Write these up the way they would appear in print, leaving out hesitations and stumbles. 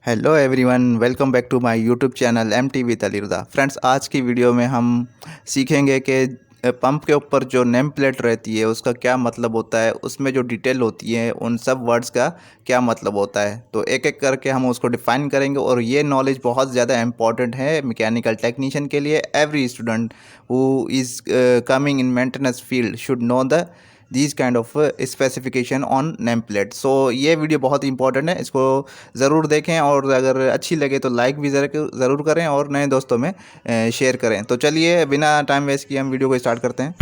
Hello everyone, welcome back to my YouTube channel M T with Alirda. Friends, आज की video में हम सीखेंगे कि पंप के ऊपर जो नेम प्लेट रहती है उसका क्या मतलब होता है, उसमें जो डिटेल होती है उन सब वर्ड्स का क्या मतलब होता है। तो एक एक करके हम उसको डिफ़ाइन करेंगे और ये नॉलेज बहुत ज़्यादा इंपॉर्टेंट है मैकेनिकल टेक्नीशियन के लिए। Every student who is coming in maintenance field should know the these kind of specification on name plate. So ये वीडियो बहुत इंपॉर्टेंट है, इसको ज़रूर देखें और अगर अच्छी लगे तो लाइक भी ज़रूर करें और नए दोस्तों में शेयर करें। तो चलिए बिना टाइम वेस्ट किए हम वीडियो को स्टार्ट करते हैं।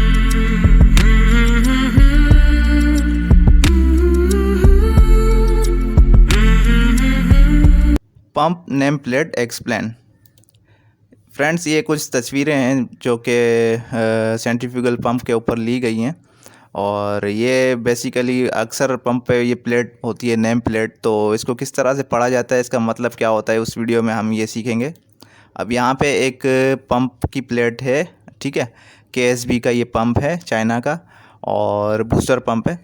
Pump name plate explain. Friends, ये कुछ तस्वीरें हैं जो कि सेंट्रीफ्यूगल पंप के ऊपर ली गई हैं और ये बेसिकली अक्सर पंप पे ये प्लेट होती है, नेम प्लेट। तो इसको किस तरह से पढ़ा जाता है, इसका मतलब क्या होता है, उस वीडियो में हम ये सीखेंगे। अब यहाँ पे एक पंप की प्लेट है, ठीक है। केएसबी का ये पंप है, चाइना का, और बूस्टर पंप है।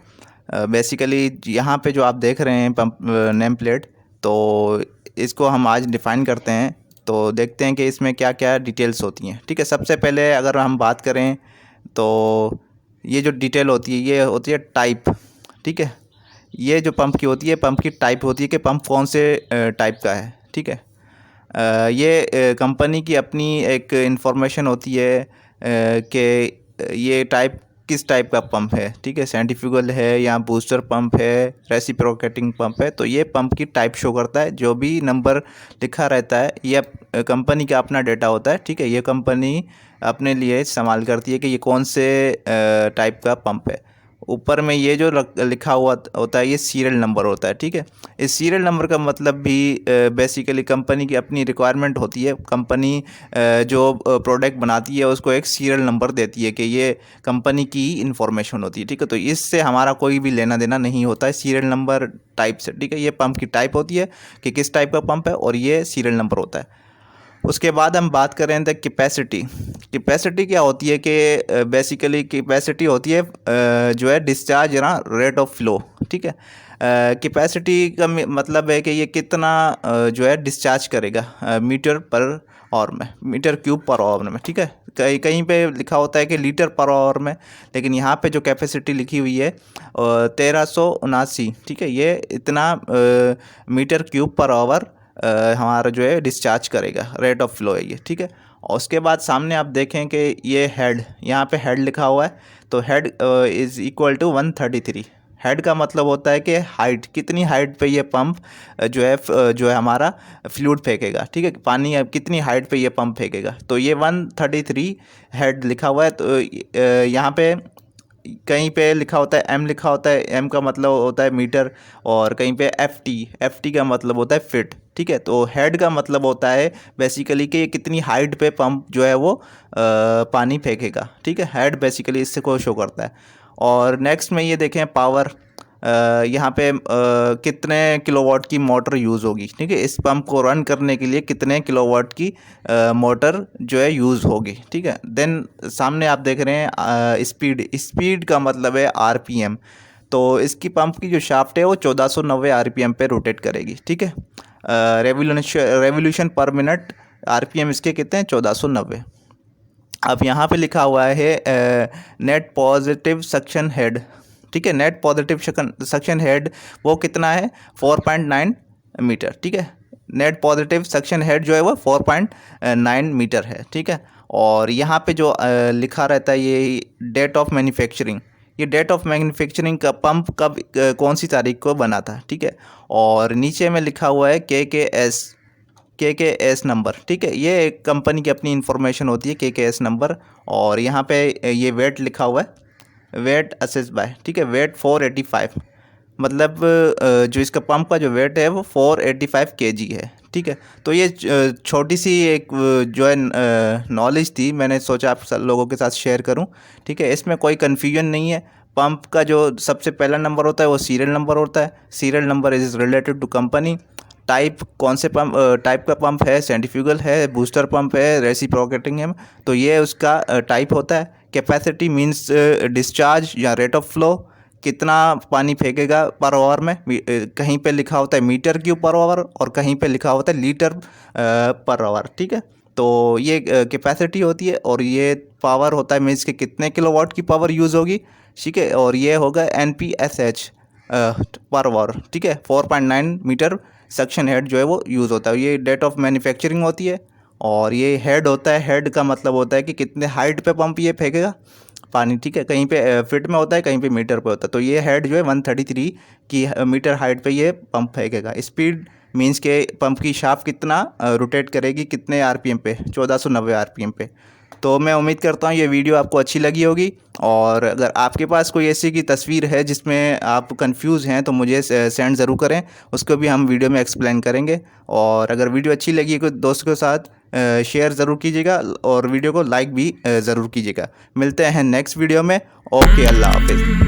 बेसिकली यहाँ पे जो आप देख रहे हैं पंप नेम प्लेट, तो इसको हम आज डिफ़ाइन करते हैं। तो देखते हैं कि इसमें क्या क्या डिटेल्स होती हैं, ठीक है। सबसे पहले अगर हम बात करें तो ये जो डिटेल होती है ये होती है टाइप, ठीक है। ये जो पंप की होती है, पंप की टाइप होती है कि पंप कौन से टाइप का है, ठीक है। ये कंपनी की अपनी एक इंफॉर्मेशन होती है कि ये टाइप किस टाइप का पंप है, ठीक है। सेंट्रीफ्यूगल है या बूस्टर पंप है, रेसिप्रोकेटिंग पंप है। तो ये पंप की टाइप शो करता है। जो भी नंबर लिखा रहता है ये कंपनी का अपना डेटा होता है, ठीक है। ये कंपनी अपने लिए इस्तेमाल करती है कि ये कौन से टाइप का पंप है। ऊपर में ये जो लिखा हुआ होता है ये सीरियल नंबर होता है, ठीक है। इस सीरियल नंबर का मतलब भी बेसिकली कंपनी की अपनी रिक्वायरमेंट होती है। कंपनी जो प्रोडक्ट बनाती है उसको एक सीरियल नंबर देती है कि ये कंपनी की इंफॉर्मेशन होती है, ठीक है। तो इससे हमारा कोई भी लेना देना नहीं होता है सीरियल नंबर टाइप से, ठीक है। ये पंप की टाइप होती है कि किस टाइप का पंप है और ये सीरियल नंबर होता है। उसके बाद हम बात करें द कैपेसिटी। कैपेसिटी क्या होती है कि बेसिकली कैपेसिटी होती है जो है डिस्चार्ज या रेट ऑफ फ्लो, ठीक है। कैपेसिटी का मतलब है कि ये कितना जो है डिस्चार्ज करेगा मीटर पर आवर में, मीटर क्यूब पर आवर में, ठीक है। कहीं कहीं पे लिखा होता है कि लीटर पर आवर में, लेकिन यहाँ पे जो कैपेसिटी लिखी हुई है 1379, ठीक है। ये इतना मीटर क्यूब पर आवर हमारा जो है डिस्चार्ज करेगा, रेट ऑफ फ्लो है ये, ठीक है। और उसके बाद सामने आप देखें कि ये हेड, यहाँ पे हेड लिखा हुआ है। तो head is equal to 133। Head का मतलब होता है कि हाइट, कितनी हाइट पे ये पंप जो है हमारा फ्लूइड फेंकेगा, ठीक है। पानी कितनी हाइट पे ये पंप फेंकेगा। तो ये 133 हेड लिखा हुआ है। तो यहाँ पे कहीं पे लिखा होता है एम, लिखा होता है एम का मतलब होता है मीटर, और कहीं पे एफ टी का मतलब होता है फिट, ठीक है। तो हेड का मतलब होता है बेसिकली कि कितनी हाइट पे पंप जो है वो पानी फेंकेगा, ठीक है। हेड बेसिकली इससे को शो करता है। और नेक्स्ट में ये देखें पावर, यहाँ पे कितने किलोवाट की मोटर यूज़ होगी, ठीक है। इस पंप को रन करने के लिए कितने किलोवाट की मोटर जो है यूज़ होगी, ठीक है। देन सामने आप देख रहे हैं स्पीड। स्पीड का मतलब है आरपीएम। तो इसकी पंप की जो शाफ्ट है वो 1490 आरपीएम पे रोटेट करेगी, ठीक है। रेवोल्यूशन पर मिनट, आरपीएम इसके कितने हैं, 1490। अब यहाँ पे लिखा हुआ है नेट पॉजिटिव सक्शन हेड, ठीक है। नेट पॉजिटिव सक्शन हेड वो कितना है, 4.9 मीटर, ठीक है। नेट पॉजिटिव सक्शन हेड जो है वो 4.9 मीटर है, ठीक है। और यहाँ पे जो लिखा रहता है ये डेट ऑफ मैन्युफैक्चरिंग, ये डेट ऑफ मैन्युफैक्चरिंग का पंप कब कौन सी तारीख को बना था, ठीक है। और नीचे में लिखा हुआ है के एस नंबर, ठीक है। ये एक कंपनी की अपनी इंफॉर्मेशन होती है, के एस नंबर। और यहाँ पे ये वेट लिखा हुआ है, वेट असेस बाय, ठीक है। वेट 485, मतलब जो इसका पंप का जो वेट है वो 485 kg है, ठीक है। तो ये छोटी सी एक जो है नॉलेज थी, मैंने सोचा आप सब लोगों के साथ शेयर करूं, ठीक है। इसमें कोई कन्फ्यूजन नहीं है। पंप का जो सबसे पहला नंबर होता है वो सीरियल नंबर होता है। Serial number is related to company. Type कौन से पंप टाइप का पंप है, सेंट्रीफ्यूगल है, बूस्टर पंप है, रेसिप्रोकेटिंग है, तो ये उसका टाइप होता है। कैपेसिटी मींस डिस्चार्ज या रेट ऑफ फ्लो। कितना पानी फेंकेगा पर आवर में। कहीं पे लिखा होता है मीटर क्यूब पर आवर और कहीं पे लिखा होता है लीटर पर आवर, ठीक है। तो ये कैपेसिटी होती है और ये पावर होता है, मीन्स कि कितने किलोवाट की पावर यूज़ होगी, ठीक है। और ये होगा NPSH पर आवर, ठीक है। 4.9 मीटर सक्शन हेड जो है वो यूज़ होता है। ये डेट ऑफ मैन्युफैक्चरिंग होती है। और ये हेड होता है, हेड का मतलब होता है कि कितने हाइट पे पंप ये फेंकेगा पानी, ठीक है। कहीं पे फिट में होता है, कहीं पे मीटर पे होता है। तो ये हेड जो है 133 की मीटर हाइट पे ये पंप फेंकेगा। स्पीड मींस के पंप की शाफ्ट कितना रोटेट करेगी, कितने RPM पे, 1490 RPM पे। तो मैं उम्मीद करता हूँ ये वीडियो आपको अच्छी लगी होगी। और अगर आपके पास कोई ऐसी की तस्वीर है जिसमें आप कंफ्यूज हैं तो मुझे सेंड ज़रूर करें, उसको भी हम वीडियो में एक्सप्लेन करेंगे। और अगर वीडियो अच्छी लगी तो दोस्तों के साथ शेयर ज़रूर कीजिएगा और वीडियो को लाइक भी ज़रूर कीजिएगा। मिलते हैं नेक्स्ट वीडियो में। ओके, अल्लाह हाफिज़।